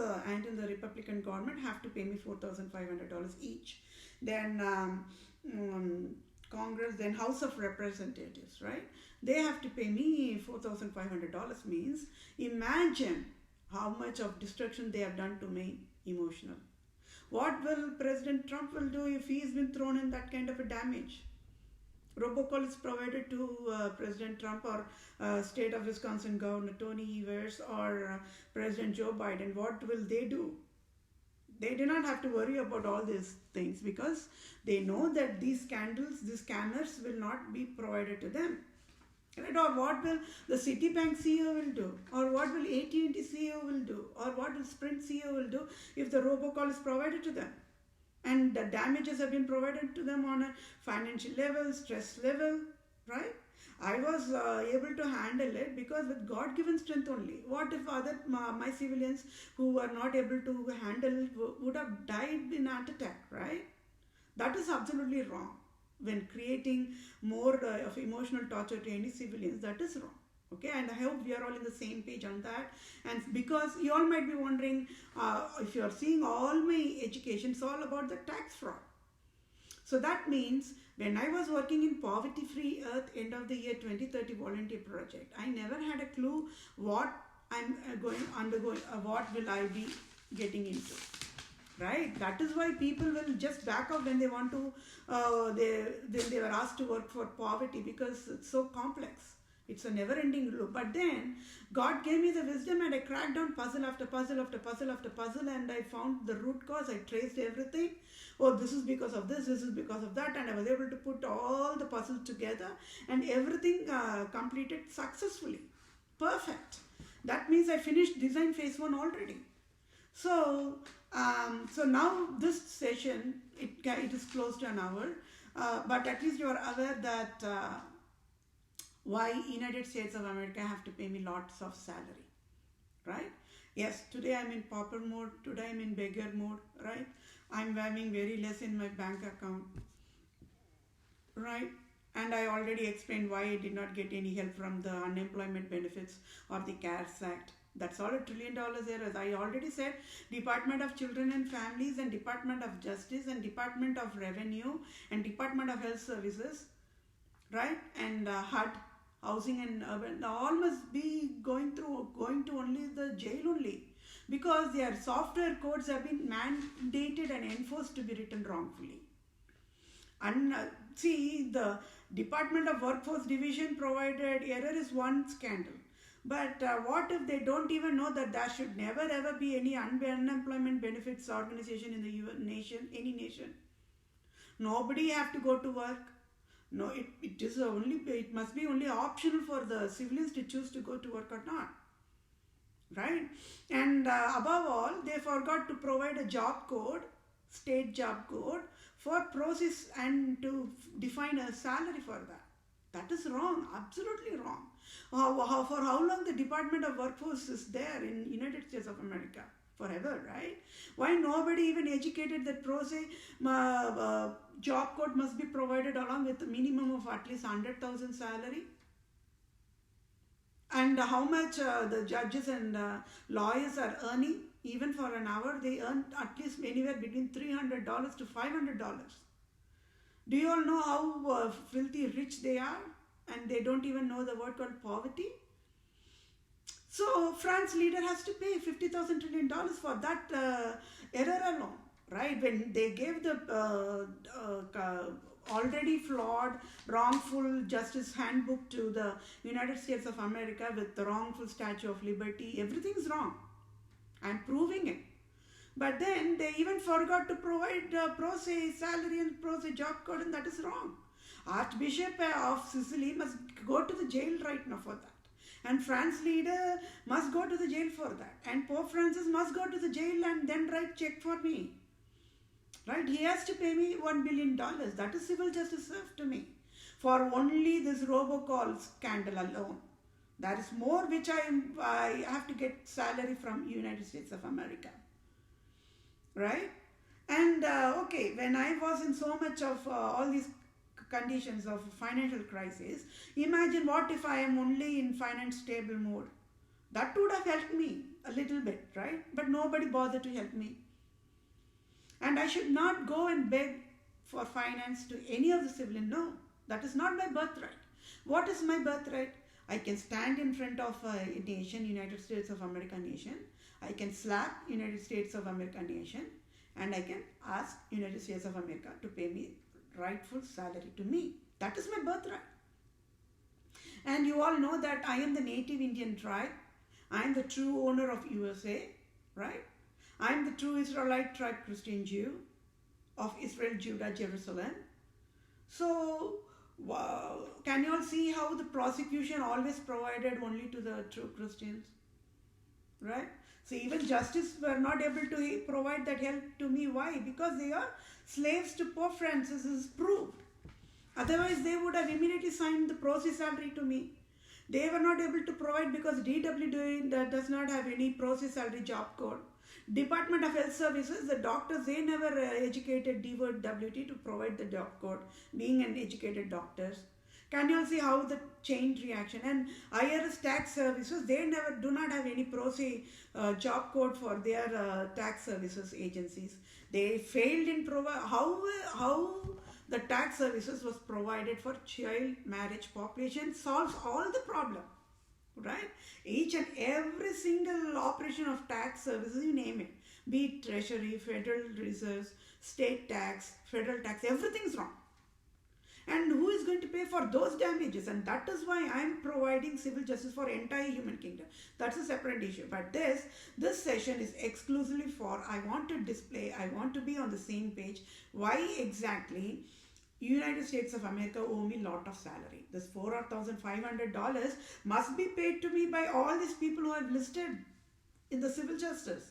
in the Republican government have to pay me $4,500 each. Then Congress, then House of Representatives, right? They have to pay me $4,500. Means imagine how much of destruction they have done to me emotional. What will President Trump will do if he's been thrown in that kind of a damage? Robocall is provided to President Trump or State of Wisconsin Governor Tony Evers or President Joe Biden. What will they do? They do not have to worry about all these things because they know that these scandals, these scammers will not be provided to them. Right? Or what will the Citibank CEO will do? Or what will AT&T CEO will do? Or what will Sprint CEO will do if the robocall is provided to them? And the damages have been provided to them on a financial level, stress level, right? I was able to handle it because with God-given strength only. What if other my civilians who were not able to handle it would have died in a heart attack, right? That is absolutely wrong. When creating more of emotional torture to any civilians, that is wrong. Okay, and I hope we are all in the same page on that. And because you all might be wondering, if you are seeing all my education, it's all about the tax fraud. So that means when I was working in Poverty Free Earth end of the year 2030 volunteer project, I never had a clue what I'm undergoing, what will I be getting into. Right? That is why people will just back up when they want to, they were asked to work for poverty because it's so complex. It's a never-ending loop. But then God gave me the wisdom and I cracked down puzzle after puzzle after puzzle after puzzle and I found the root cause. I traced everything. Oh, this is because of this is because of that, and I was able to put all the puzzles together and everything completed successfully. Perfect. That means I finished design phase 1 already. So, so now this session, it is close to an hour, but at least you are aware that why United States of America have to pay me lots of salary, right? Yes, today I'm in pauper mode, today I'm in beggar mode, right? I'm having very less in my bank account, right? And I already explained why I did not get any help from the unemployment benefits or the CARES Act. That's all $1 trillion errors. I already said Department of Children and Families and Department of Justice and Department of Revenue and Department of Health Services, right? And HUD, Housing and Urban, all must be going to only the jail only because their software codes have been mandated and enforced to be written wrongfully. And see, the Department of Workforce Division provided error is one scandal. But what if they don't even know that there should never ever be any unemployment benefits organization in the nation, any nation? Nobody have to go to work. No, it must be only optional for the civilians to choose to go to work or not. Right? And above all, they forgot to provide a job code, state job code for process and to define a salary for that. That is wrong, absolutely wrong. For how long the Department of Workforce is there in United States of America? Forever, right? Why nobody even educated that job code must be provided along with a minimum of at least 100,000 salary? And how much the judges and lawyers are earning, even for an hour, they earn at least anywhere between $300 to $500. Do you all know how filthy rich they are? And they don't even know the word called poverty? So France leader has to pay $50,000 trillion for that error alone, right? When they gave the already flawed, wrongful justice handbook to the United States of America with the wrongful Statue of Liberty, everything's wrong. I'm proving it. But then they even forgot to provide pro se salary and pro se job code, and that is wrong. Archbishop of Sicily must go to the jail right now for that. And France leader must go to the jail for that. And Pope Francis must go to the jail and then write check for me. Right? He has to pay me $1 billion. That is civil justice served to me. For only this robocall scandal alone. There is more which I have to get salary from United States of America. Right? And okay, when I was in so much of all these conditions of financial crisis, imagine what if I am only in finance stable mode. That would have helped me a little bit, right? But nobody bothered to help me. And I should not go and beg for finance to any of the civilians. No, that is not my birthright. What is my birthright? I can stand in front of a nation, United States of America nation. I can slap United States of America nation, and I can ask United States of America to pay me rightful salary to me. That is my birthright. And you all know that I am the native Indian tribe. I am the true owner of USA, right? I am the true Israelite tribe Christian Jew of Israel, Judah, Jerusalem. So, wow, can you all see how the prosecution always provided only to the true Christians, right? So even justice were not able to provide that help to me. Why? Because they are slaves to Pope Francis, is proved. Otherwise, they would have immediately signed the proxy salary to me. They were not able to provide because DW does not have any proxy salary job code. Department of Health Services, the doctors, they never educated DWT to provide the job code, being an educated doctors. Can you all see how the chain reaction? And IRS tax services, they do not have any proxy job code for their tax services agencies. They failed in how the tax services was provided for child marriage population solves all the problem, right? Each and every single operation of tax services, you name it, be it treasury, federal reserves, state tax, federal tax, everything's wrong. And who is going to pay for those damages? And that is why I am providing civil justice for entire human kingdom. That's a separate issue. But this session is exclusively for, I want to display, I want to be on the same page. Why exactly United States of America owe me a lot of salary. This $4,500 must be paid to me by all these people who have listed in the civil justice.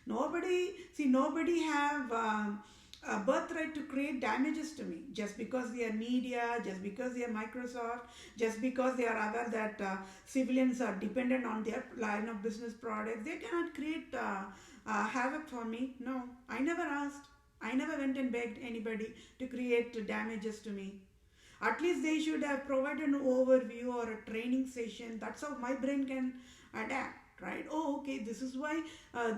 Nobody have a birthright to create damages to me just because they are media, just because they are Microsoft, just because they are aware that civilians are dependent on their line of business products. They cannot create havoc for me. No, I never asked. I never went and begged anybody to create damages to me. At least they should have provided an overview or a training session. That's how my brain can adapt, right? Oh, okay, this is why,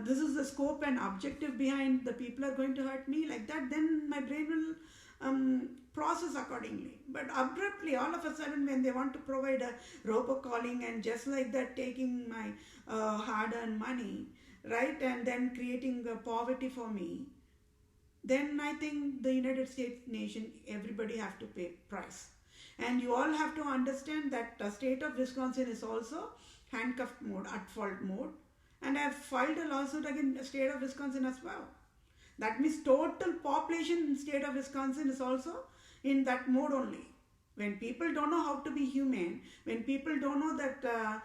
this is the scope and objective behind the people are going to hurt me like that. Then my brain will process accordingly. But abruptly, all of a sudden, when they want to provide a robocalling and just like that taking my hard-earned money, right, and then creating poverty for me, then I think the United States nation, everybody have to pay price. And you all have to understand that the state of Wisconsin is also handcuffed mode, at fault mode. And I have filed a lawsuit against the state of Wisconsin as well. That means total population in state of Wisconsin is also in that mode only. When people don't know how to be human, when people don't know that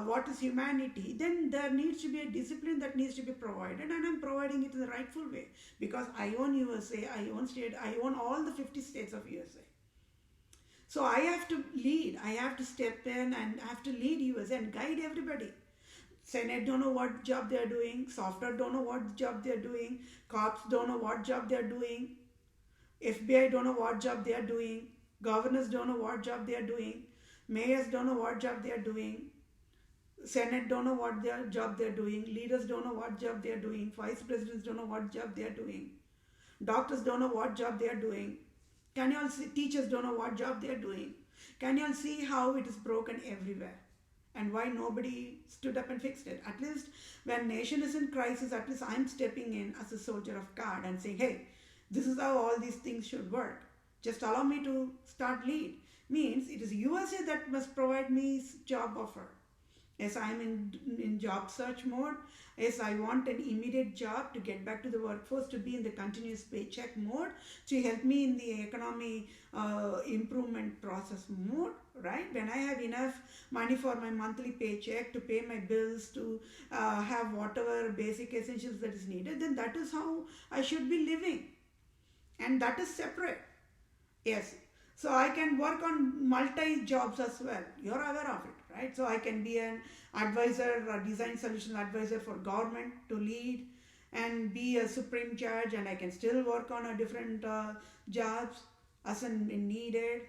what is humanity, then there needs to be a discipline that needs to be provided, and I'm providing it in the rightful way because I own USA, I own state, I own all the 50 states of USA. So I have to lead, I have to step in and I have to lead USA and guide everybody. Senate don't know what job they are doing, software don't know what job they are doing, cops don't know what job they are doing, FBI don't know what job they are doing, governors don't know what job they are doing, mayors don't know what job they are doing, Senate don't know what job they are doing, leaders don't know what job they are doing, vice presidents don't know what job they are doing, doctors don't know what job they are doing. Can you all see? Teachers don't know what job they are doing. Can you all see how it is broken everywhere? And why nobody stood up and fixed it? At least when nation is in crisis, at least I'm stepping in as a soldier of God and saying, hey, this is how all these things should work. Just allow me to start lead. Means it is USA that must provide me job offer. Yes, I'm in job search mode. Yes, I want an immediate job to get back to the workforce, to be in the continuous paycheck mode, to help me in the economy improvement process mode, right? When I have enough money for my monthly paycheck to pay my bills, to have whatever basic essentials that is needed, then that is how I should be living. And that is separate. Yes. So I can work on multi-jobs as well. You're aware of it, right? So I can be an advisor, a design solution advisor for government to lead and be a supreme judge, and I can still work on a different jobs as needed,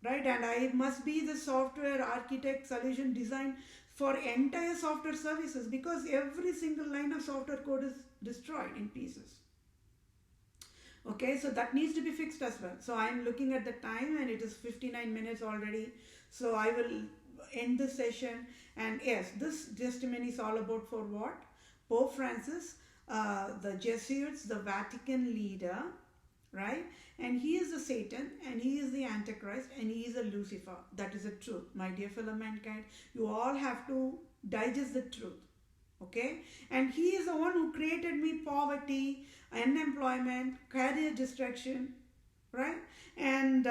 right? And I must be the software architect, solution design for entire software services because every single line of software code is destroyed in pieces. Okay, so that needs to be fixed as well. So I'm looking at the time and it is 59 minutes already. So I will end the session. And yes, this testimony is all about for what? Pope Francis, the Jesuits, the Vatican leader, right? And he is a Satan, and he is the Antichrist, and he is a Lucifer. That is the truth, my dear fellow mankind. You all have to digest the truth, okay? And he is the one who created me poverty, unemployment, career destruction, right? And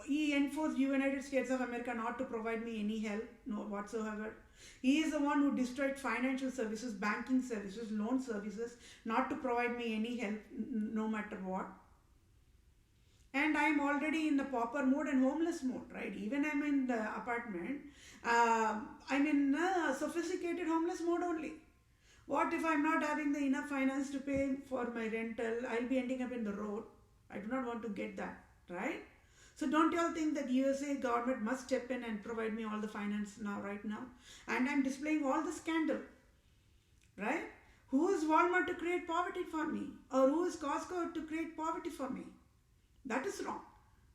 he enforced United States of America not to provide me any help, no whatsoever. He is the one who destroyed financial services, banking services, loan services, not to provide me any help, no matter what. And I am already in the pauper mode and homeless mode, right? Even I'm in the apartment, I'm in sophisticated homeless mode only. What if I'm not having the enough finance to pay for my rental? I'll be ending up in the road. I do not want to get that, right? So don't you all think that USA government must step in and provide me all the finance now, right now? And I'm displaying all the scandal, right? Who is Walmart to create poverty for me? Or who is Costco to create poverty for me? That is wrong.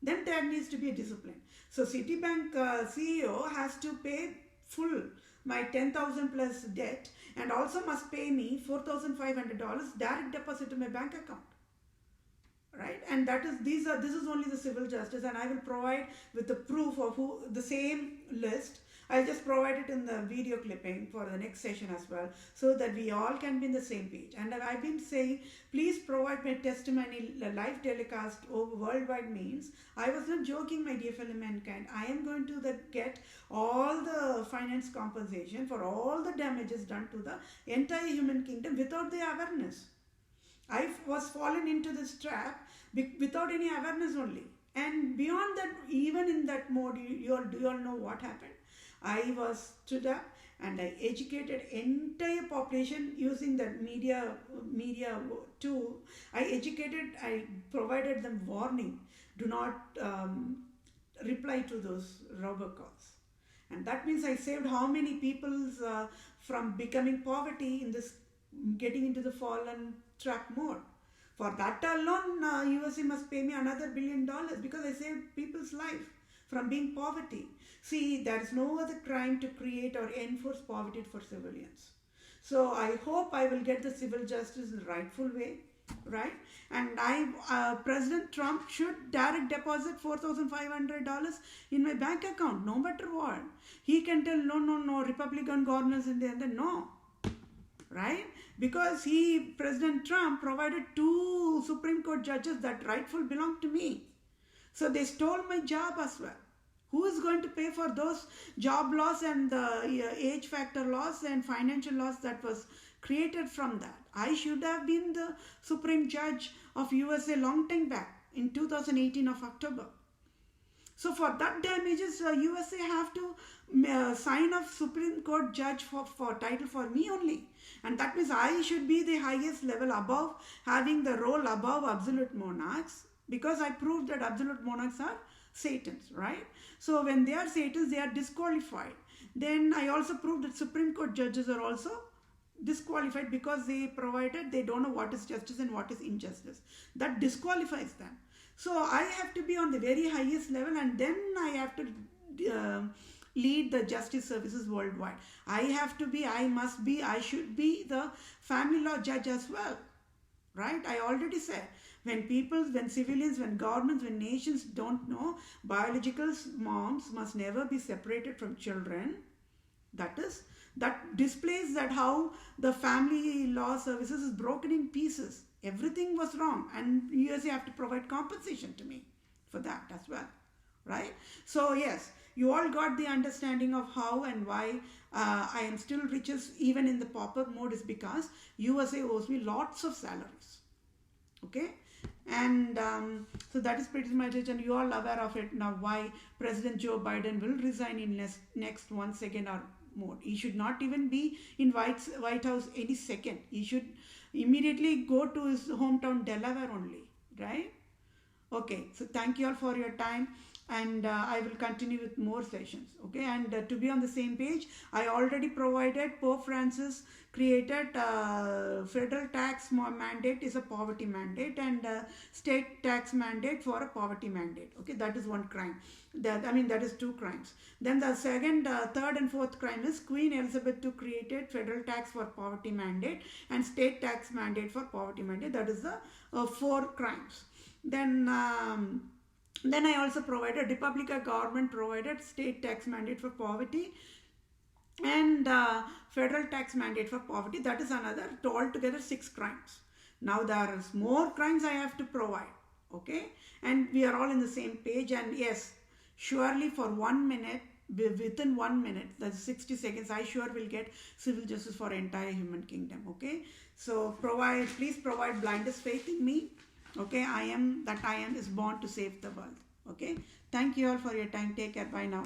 Then there needs to be a discipline. So Citibank CEO has to pay full my 10,000 plus debt, and also must pay me $4,500 direct deposit to my bank account, right? And that is this is only the civil justice, and I will provide with the proof of the same list. I'll just provide it in the video clipping for the next session as well, so that we all can be in the same page. And I've been saying, please provide my testimony live telecast over worldwide means. I was not joking, my dear fellow mankind. I am going to get all the finance compensation for all the damages done to the entire human kingdom without the awareness. I was fallen into this trap without any awareness only. And beyond that, even in that mode, do you all know what happened? I was stood up and I educated entire population using that media tool. I provided them warning. Do not reply to those robocalls. And that means I saved how many people from becoming poverty in this, getting into the fallen trap mode. For that alone, USA must pay me another $1 billion because I saved people's life from being poverty. See, there is no other crime to create or enforce poverty for civilians. So I hope I will get the civil justice in the rightful way, right? And President Trump should direct deposit $4,500 in my bank account, no matter what. He can tell, no, Republican governors in there, no, right? Because President Trump provided 2 Supreme Court judges that rightful belong to me. So they stole my job as well. Who is going to pay for those job loss and the age factor loss and financial loss that was created from that? I should have been the Supreme Judge of USA long time back in 2018 of October. So for that damages, USA have to sign off Supreme Court judge for title for me only. And that means I should be the highest level above, having the role above absolute monarchs, because I proved that absolute monarchs are Satans, right? So when they are Satans, they are disqualified. Then I also proved that Supreme Court judges are also disqualified because they don't know what is justice and what is injustice. That disqualifies them. So I have to be on the very highest level, and then I have to lead the justice services worldwide. I should be the family law judge as well, right? I already said, when civilians, when governments, when nations don't know, biological moms must never be separated from children. That displays that how the family law services is broken in pieces. Everything was wrong, and USA have to provide compensation to me for that as well, right? So yes, you all got the understanding of how and why I am still richest even in the pauper mode is because USA owes me lots of salaries, okay? And so that is pretty much it, and you all aware of it now, why President Joe Biden will resign in next 1 second or more. He should not even be in White House any second. He should immediately go to his hometown Delaware only, right? Okay, so thank you all for your time. and I will continue with more sessions. Okay, and to be on the same page, I already provided Pope Francis created federal tax mandate is a poverty mandate, and state tax mandate for a poverty mandate. Okay, that is one crime. That is two crimes. Then the second, third and fourth crime is Queen Elizabeth II created federal tax for poverty mandate and state tax mandate for poverty mandate. That is the four crimes. Then I also provided, REPUBLICA government provided state tax mandate for poverty and federal tax mandate for poverty. That is another, altogether 6 crimes. Now there is more crimes I have to provide. Okay, and we are all in the same page. And yes, surely for 1 minute, within 1 minute, that's 60 seconds, I sure will get civil justice for entire human kingdom. Okay, so please provide blindest faith in me. Okay, I am is born to save the world. Okay, thank you all for your time. Take care. Bye now.